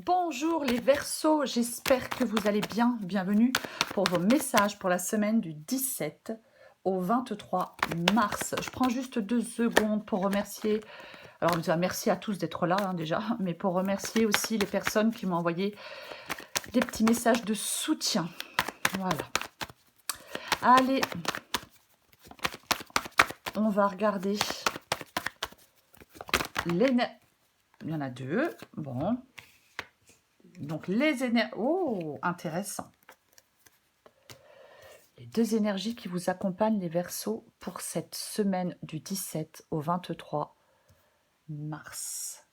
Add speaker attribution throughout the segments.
Speaker 1: Bonjour les Verseaux, j'espère que vous allez bien. Bienvenue pour vos messages pour la semaine du 17 au 23 mars. Je prends juste 2 secondes pour remercier, alors déjà merci à tous d'être là déjà, mais pour remercier aussi les personnes qui m'ont envoyé des petits messages de soutien. Voilà. Allez, on va regarder les... Il y en a deux, bon... Donc, les énergies... Oh, intéressant. Les deux énergies qui vous accompagnent, les Verseaux, pour cette semaine du 17 au 23 mars.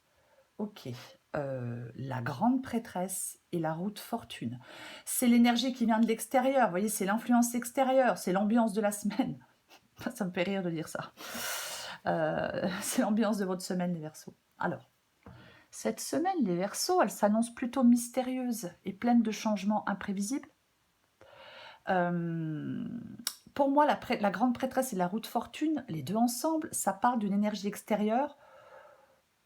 Speaker 1: Ok. La grande prêtresse et la route fortune. C'est l'énergie qui vient de l'extérieur. Vous voyez, c'est l'influence extérieure. C'est l'ambiance de la semaine. Ça me fait rire de dire ça. C'est l'ambiance de votre semaine, les Verseaux. Alors, cette semaine, les Verseaux, elle s'annonce plutôt mystérieuse et pleine de changements imprévisibles. Pour moi, la grande prêtresse et la route fortune, les deux ensemble, ça parle d'une énergie extérieure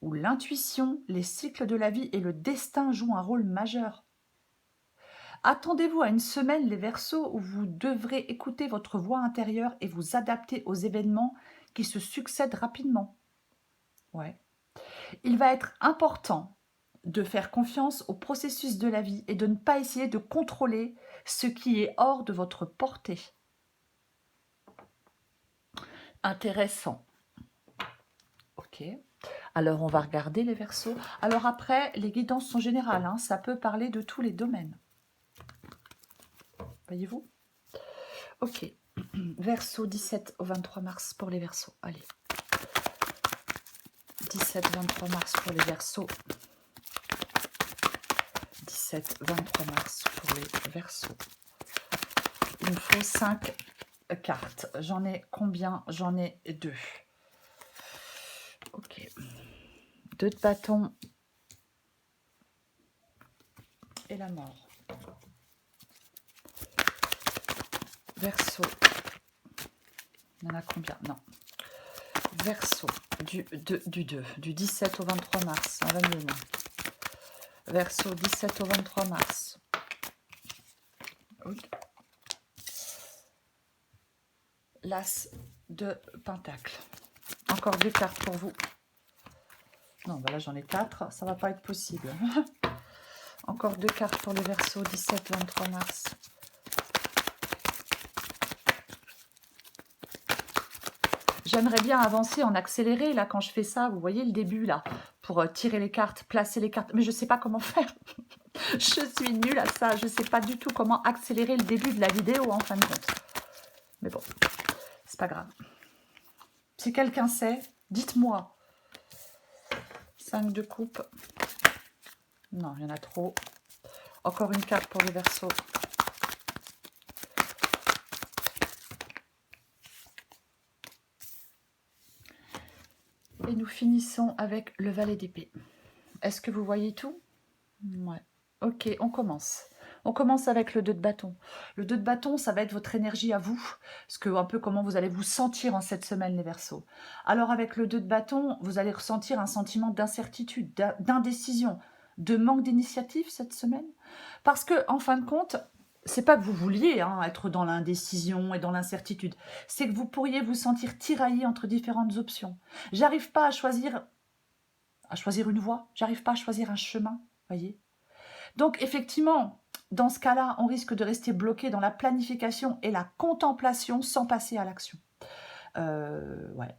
Speaker 1: où l'intuition, les cycles de la vie et le destin jouent un rôle majeur. Attendez-vous à une semaine, les Verseaux, où vous devrez écouter votre voix intérieure et vous adapter aux événements qui se succèdent rapidement. Ouais. Il va être important de faire confiance au processus de la vie et de ne pas essayer de contrôler ce qui est hors de votre portée. Intéressant. Ok. Alors, on va regarder les Verseaux. Alors après, les guidances sont générales. Hein, ça peut parler de tous les domaines. Voyez-vous? Ok. Verseau 17 au 23 mars pour les Verseaux. Allez. 17-23 mars pour les Verseaux. 17-23 mars pour les Verseaux. Il me faut 5 cartes. J'en ai combien? J'en ai 2. Ok. 2 de bâton et la mort. Verseau. Il y en a combien? Non. Verseau du 17 au 23 mars. On va mieux. Verseau 17 au 23 mars. Okay. L'As de Pentacle. Encore 2 cartes pour vous. Non, bah là j'en ai 4. Ça va pas être possible. Encore 2 cartes pour les Verseaux 17-23 mars. J'aimerais bien avancer en accéléré, là, quand je fais ça, vous voyez le début, là, pour tirer les cartes, placer les cartes, mais je ne sais pas comment faire. Je suis nulle à ça, je ne sais pas du tout comment accélérer le début de la vidéo, en fin de compte. Mais bon, c'est pas grave. Si quelqu'un sait, dites-moi. 5 de coupe. Non, il y en a trop. Encore une carte pour les Verseaux. Et nous finissons avec le valet d'épée. Est-ce que vous voyez tout? Ouais. Ok, on commence. On commence avec le 2 de bâton. Le 2 de bâton, ça va être votre énergie à vous. Parce que un peu comment vous allez vous sentir en cette semaine, les Verseaux. Alors avec le 2 de bâton, vous allez ressentir un sentiment d'incertitude, d'indécision, de manque d'initiative cette semaine. Parce que, en fin de compte, c'est pas que vous vouliez être dans l'indécision et dans l'incertitude. C'est que vous pourriez vous sentir tiraillé entre différentes options. J'arrive pas à choisir une voie. J'arrive pas à choisir un chemin, voyez. Donc, effectivement, dans ce cas-là, on risque de rester bloqué dans la planification et la contemplation sans passer à l'action. Ouais.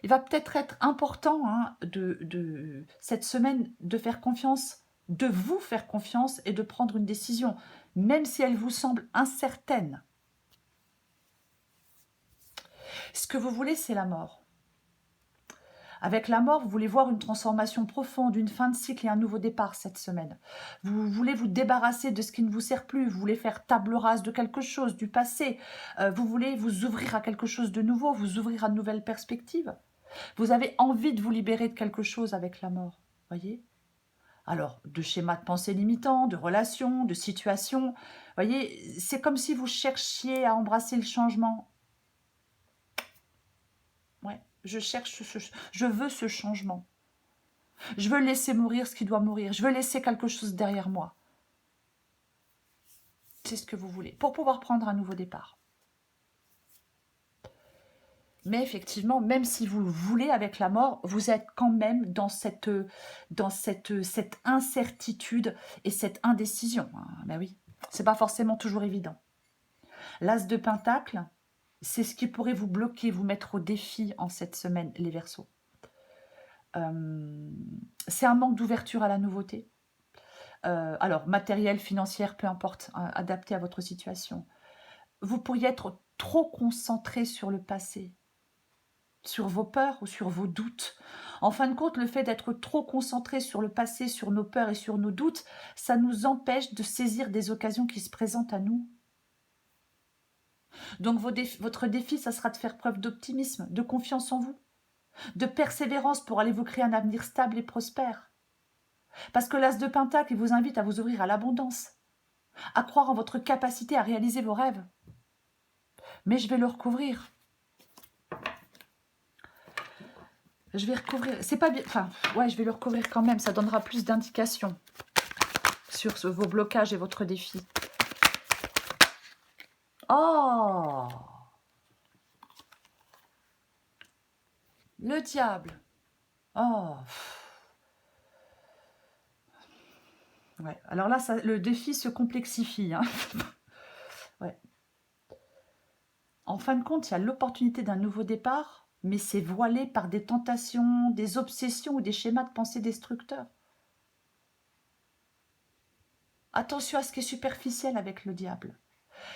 Speaker 1: Il va peut-être être important de cette semaine de faire confiance, de vous faire confiance et de prendre une décision, même si elle vous semble incertaine. Ce que vous voulez, c'est la mort. Avec la mort, vous voulez voir une transformation profonde, une fin de cycle et un nouveau départ cette semaine. Vous voulez vous débarrasser de ce qui ne vous sert plus. Vous voulez faire table rase de quelque chose, du passé. Vous voulez vous ouvrir à quelque chose de nouveau, vous ouvrir à de nouvelles perspectives. Vous avez envie de vous libérer de quelque chose avec la mort, voyez ? Alors, de schémas de pensée limitants, de relations, de situations. Voyez, c'est comme si vous cherchiez à embrasser le changement. Ouais, je veux ce changement. Je veux laisser mourir ce qui doit mourir. Je veux laisser quelque chose derrière moi. C'est ce que vous voulez, pour pouvoir prendre un nouveau départ. Mais effectivement, même si vous le voulez avec la mort, vous êtes quand même dans cette incertitude et cette indécision. Ben oui, c'est pas forcément toujours évident. L'As de Pentacle, c'est ce qui pourrait vous bloquer, vous mettre au défi en cette semaine, les Verseaux. C'est un manque d'ouverture à la nouveauté. Alors, matériel, financière, peu importe, adapté à votre situation. Vous pourriez être trop concentré sur le passé, sur vos peurs ou sur vos doutes. En fin de compte, le fait d'être trop concentré sur le passé, sur nos peurs et sur nos doutes, ça nous empêche de saisir des occasions qui se présentent à nous. Donc votre défi, ça sera de faire preuve d'optimisme, de confiance en vous, de persévérance pour aller vous créer un avenir stable et prospère. Parce que l'As de Pentacle vous invite à vous ouvrir à l'abondance, à croire en votre capacité à réaliser vos rêves. Mais je vais le recouvrir. Je vais recouvrir. C'est pas bien. Enfin, ouais, je vais le recouvrir quand même. Ça donnera plus d'indications sur vos blocages et votre défi. Oh! Le diable. Oh! Ouais. Alors là, le défi se complexifie. Hein. Ouais. En fin de compte, il y a l'opportunité d'un nouveau départ, mais c'est voilé par des tentations, des obsessions ou des schémas de pensée destructeurs. Attention à ce qui est superficiel avec le diable.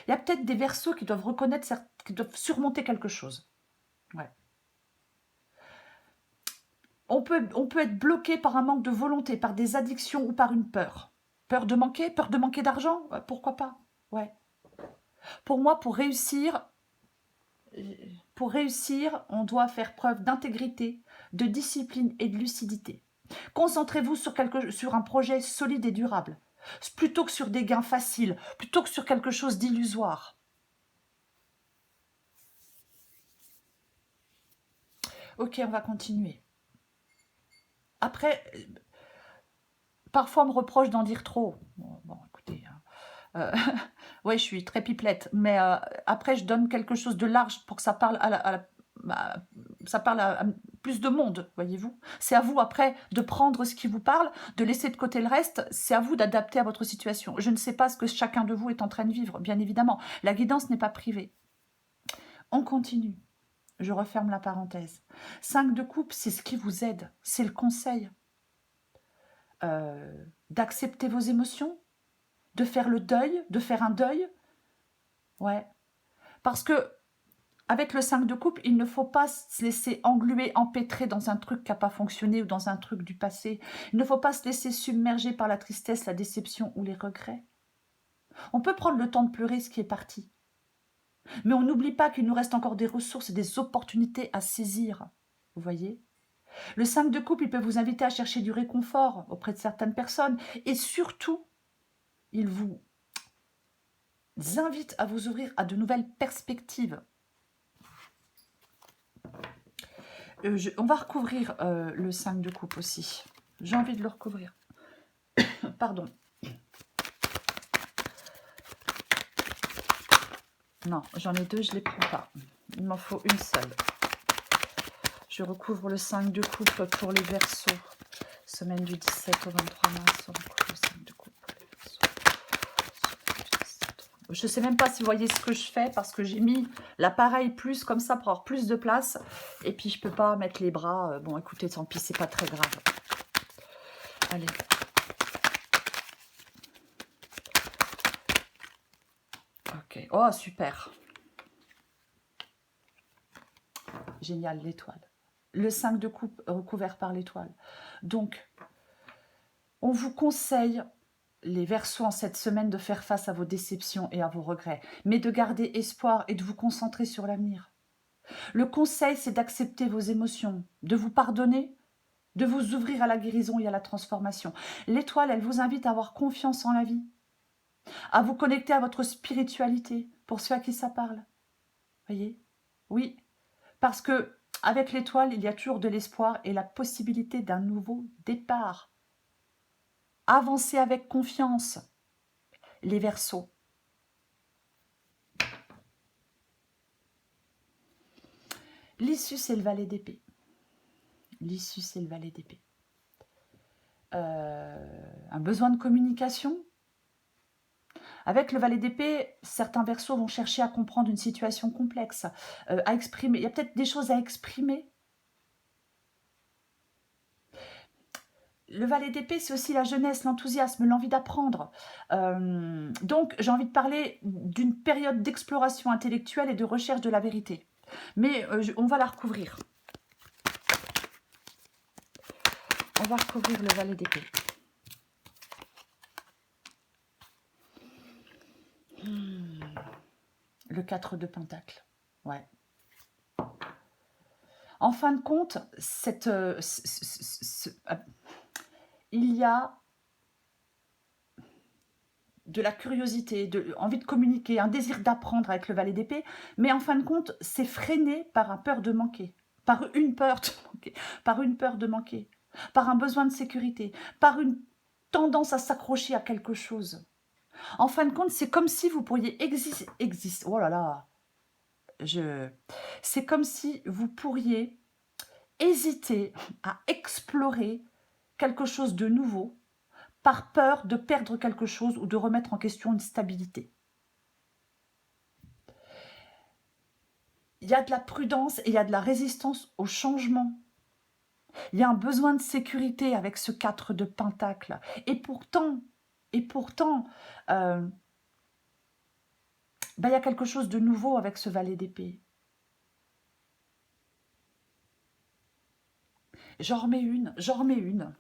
Speaker 1: Il y a peut-être des Verseaux qui doivent reconnaître, qui doivent surmonter quelque chose. Ouais. On peut être bloqué par un manque de volonté, par des addictions ou par une peur. Peur de manquer d'argent, pourquoi pas. Ouais. Pour moi, pour réussir, on doit faire preuve d'intégrité, de discipline et de lucidité. Concentrez-vous sur un projet solide et durable, plutôt que sur des gains faciles, plutôt que sur quelque chose d'illusoire. Ok, on va continuer. Après, parfois on me reproche d'en dire trop. Bon écoutez, ouais, je suis très pipelette, mais après je donne quelque chose de large pour que ça parle ça parle à plus de monde, voyez-vous. C'est à vous après de prendre ce qui vous parle, de laisser de côté le reste, c'est à vous d'adapter à votre situation. Je ne sais pas ce que chacun de vous est en train de vivre, bien évidemment. La guidance n'est pas privée. On continue. Je referme la parenthèse. 5 de coupe, c'est ce qui vous aide, c'est le conseil. D'accepter vos émotions, de faire le deuil, de faire un deuil. Ouais. Parce que avec le 5 de coupe, il ne faut pas se laisser engluer, empêtrer dans un truc qui n'a pas fonctionné ou dans un truc du passé. Il ne faut pas se laisser submerger par la tristesse, la déception ou les regrets. On peut prendre le temps de pleurer ce qui est parti. Mais on n'oublie pas qu'il nous reste encore des ressources et des opportunités à saisir. Vous voyez ? Le 5 de coupe, il peut vous inviter à chercher du réconfort auprès de certaines personnes. Et surtout, il vous invite à vous ouvrir à de nouvelles perspectives. On va recouvrir le 5 de coupe aussi. J'ai envie de le recouvrir. Pardon. Non, j'en ai deux, je ne les prends pas. Il m'en faut une seule. Je recouvre le 5 de coupe pour les Verseaux. Semaine du 17 au 23 mars, on recouvre le 5 de coupe pour les Verseaux. Je ne sais même pas si vous voyez ce que je fais parce que j'ai mis l'appareil plus comme ça pour avoir plus de place. Et puis je ne peux pas mettre les bras. Bon, écoutez, tant pis, c'est pas très grave. Allez. Ok. Oh, super. Génial, l'étoile. Le 5 de coupe recouvert par l'étoile. Donc, on vous conseille, les Verseaux, en cette semaine, de faire face à vos déceptions et à vos regrets, mais de garder espoir et de vous concentrer sur l'avenir. Le conseil, c'est d'accepter vos émotions, de vous pardonner, de vous ouvrir à la guérison et à la transformation. L'étoile, elle vous invite à avoir confiance en la vie, à vous connecter à votre spiritualité, pour ceux à qui ça parle. Voyez ? Oui, parce que Avec l'étoile, il y a toujours de l'espoir et la possibilité d'un nouveau départ. Avancez avec confiance, les Verseaux. L'issue, c'est le valet d'épée. L'issue, c'est le valet d'épée. Un besoin de communication. Avec le valet d'épée, certains Verseaux vont chercher à comprendre une situation complexe, à exprimer. Il y a peut-être des choses à exprimer. Le valet d'épée, c'est aussi la jeunesse, l'enthousiasme, l'envie d'apprendre. Donc, j'ai envie de parler d'une période d'exploration intellectuelle et de recherche de la vérité. Mais on va la recouvrir. On va recouvrir le valet d'épée. Le 4 de Pentacle. Ouais. En fin de compte, il y a de la curiosité, envie de communiquer, un désir d'apprendre avec le valet d'épée, mais en fin de compte, c'est freiné par un peur de manquer, par une peur de manquer, par un besoin de sécurité, par une tendance à s'accrocher à quelque chose. En fin de compte, c'est comme si vous pourriez exister. Oh là là, c'est comme si vous pourriez hésiter à explorer quelque chose de nouveau par peur de perdre quelque chose ou de remettre en question une stabilité. Il y a de la prudence et il y a de la résistance au changement. Il y a un besoin de sécurité avec ce 4 de Pentacle. Et pourtant, il y a quelque chose de nouveau avec ce valet d'épée. J'en remets une.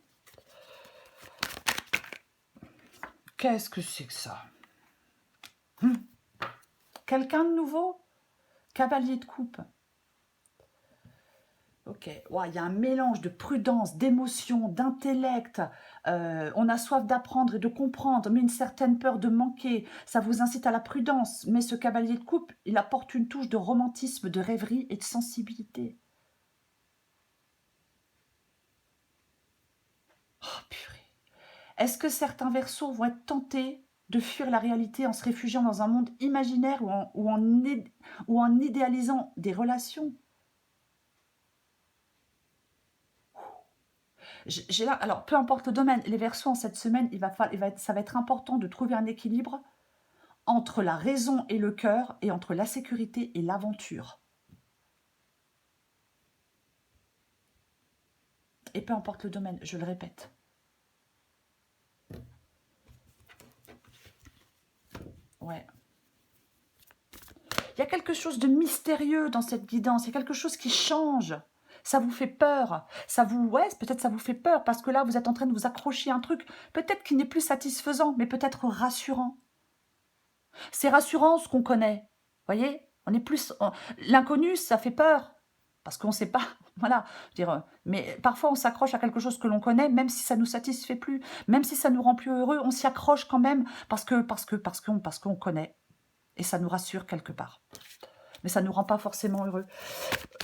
Speaker 1: Qu'est-ce que c'est que ça? Quelqu'un de nouveau? Cavalier de coupe. Ok, ouais, il y a un mélange de prudence, d'émotion, d'intellect. On a soif d'apprendre et de comprendre, mais une certaine peur de manquer. Ça vous incite à la prudence. Mais ce cavalier de coupe, il apporte une touche de romantisme, de rêverie et de sensibilité. Oh purée. Est-ce que certains Verseaux vont être tentés de fuir la réalité en se réfugiant dans un monde imaginaire ou en idéalisant des relations? Alors, peu importe le domaine, les Verseaux en cette semaine, ça va être important de trouver un équilibre entre la raison et le cœur et entre la sécurité et l'aventure. Et peu importe le domaine, je le répète. Ouais. Il y a quelque chose de mystérieux dans cette guidance, il y a quelque chose qui change. Ça vous fait peur, peut-être ça vous fait peur parce que là vous êtes en train de vous accrocher à un truc, peut-être qui n'est plus satisfaisant, mais peut-être rassurant. C'est rassurant ce qu'on connaît, voyez, on est plus, l'inconnu ça fait peur parce qu'on ne sait pas, voilà, mais parfois on s'accroche à quelque chose que l'on connaît, même si ça nous satisfait plus, même si ça nous rend plus heureux, on s'y accroche quand même parce qu'on connaît et ça nous rassure quelque part. Mais ça ne nous rend pas forcément heureux.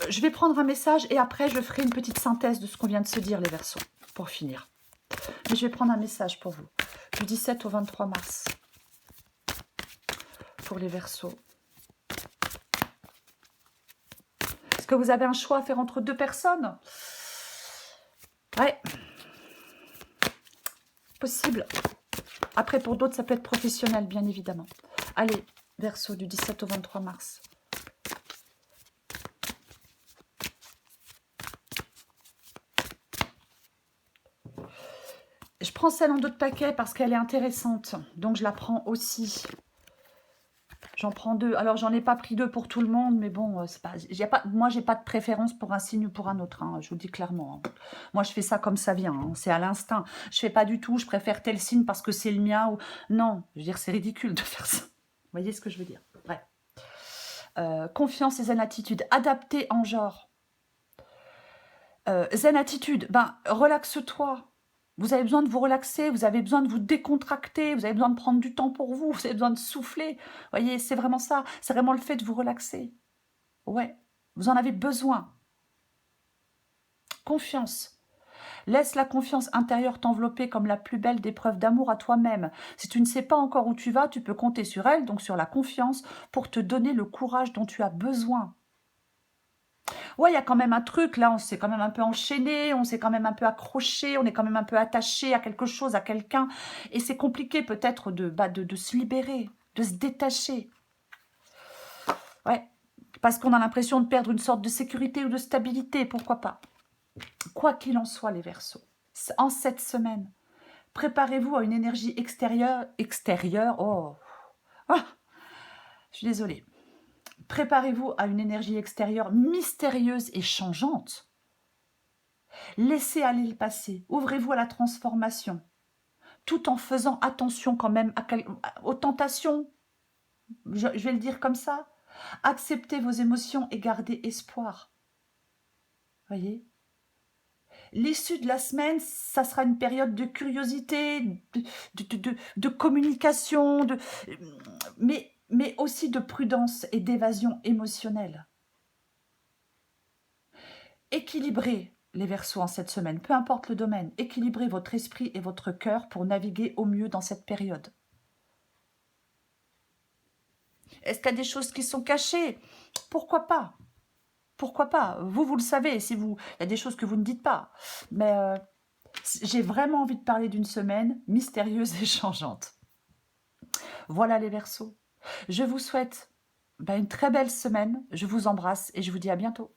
Speaker 1: Je vais prendre un message et après je ferai une petite synthèse de ce qu'on vient de se dire les Verseaux, pour finir. Mais je vais prendre un message pour vous, du 17 au 23 mars, pour les Verseaux. Est-ce que vous avez un choix à faire entre deux personnes? Ouais. Possible. Après, pour d'autres, ça peut être professionnel, bien évidemment. Allez, Verseaux, du 17 au 23 mars. Je prends celle en dos de paquet parce qu'elle est intéressante. Donc, je la prends aussi. J'en prends deux. Alors, j'en ai pas pris deux pour tout le monde, mais bon, moi, j'ai pas de préférence pour un signe ou pour un autre. Hein, je vous le dis clairement. Hein. Moi, je fais ça comme ça vient. Hein, c'est à l'instinct. Je fais pas du tout. Je préfère tel signe parce que c'est le mien. Ou... Non, je veux dire, c'est ridicule de faire ça. Vous voyez ce que je veux dire? Ouais. Confiance et zen attitude. Adapté en genre. Zen attitude. Ben, relaxe-toi. Vous avez besoin de vous relaxer, vous avez besoin de vous décontracter, vous avez besoin de prendre du temps pour vous, vous avez besoin de souffler. Vous voyez, c'est vraiment ça. C'est vraiment le fait de vous relaxer. Ouais, vous en avez besoin. Confiance. Laisse la confiance intérieure t'envelopper comme la plus belle des preuves d'amour à toi-même. Si tu ne sais pas encore où tu vas, tu peux compter sur elle, donc sur la confiance, pour te donner le courage dont tu as besoin. Ouais, il y a quand même un truc, là, on s'est quand même un peu enchaîné, on s'est quand même un peu accroché, on est quand même un peu attaché à quelque chose, à quelqu'un, et c'est compliqué peut-être de se libérer, de se détacher. Ouais, parce qu'on a l'impression de perdre une sorte de sécurité ou de stabilité, pourquoi pas. Quoi qu'il en soit, les Verseaux, en cette semaine, préparez-vous à une énergie extérieure, oh, ah, je suis désolée. Préparez-vous à une énergie extérieure mystérieuse et changeante. Laissez aller le passé, ouvrez-vous à la transformation, tout en faisant attention quand même aux tentations, je vais le dire comme ça. Acceptez vos émotions et gardez espoir. Voyez ? L'issue de la semaine, ça sera une période de curiosité, de communication, mais aussi de prudence et d'évasion émotionnelle. Équilibrez les Verseaux en cette semaine, peu importe le domaine, équilibrez votre esprit et votre cœur pour naviguer au mieux dans cette période. Est-ce qu'il y a des choses qui sont cachées? Pourquoi pas? Pourquoi pas? Vous le savez, il y a des choses que vous ne dites pas. Mais j'ai vraiment envie de parler d'une semaine mystérieuse et changeante. Voilà les Verseaux. Je vous souhaite une très belle semaine. Je vous embrasse et je vous dis à bientôt.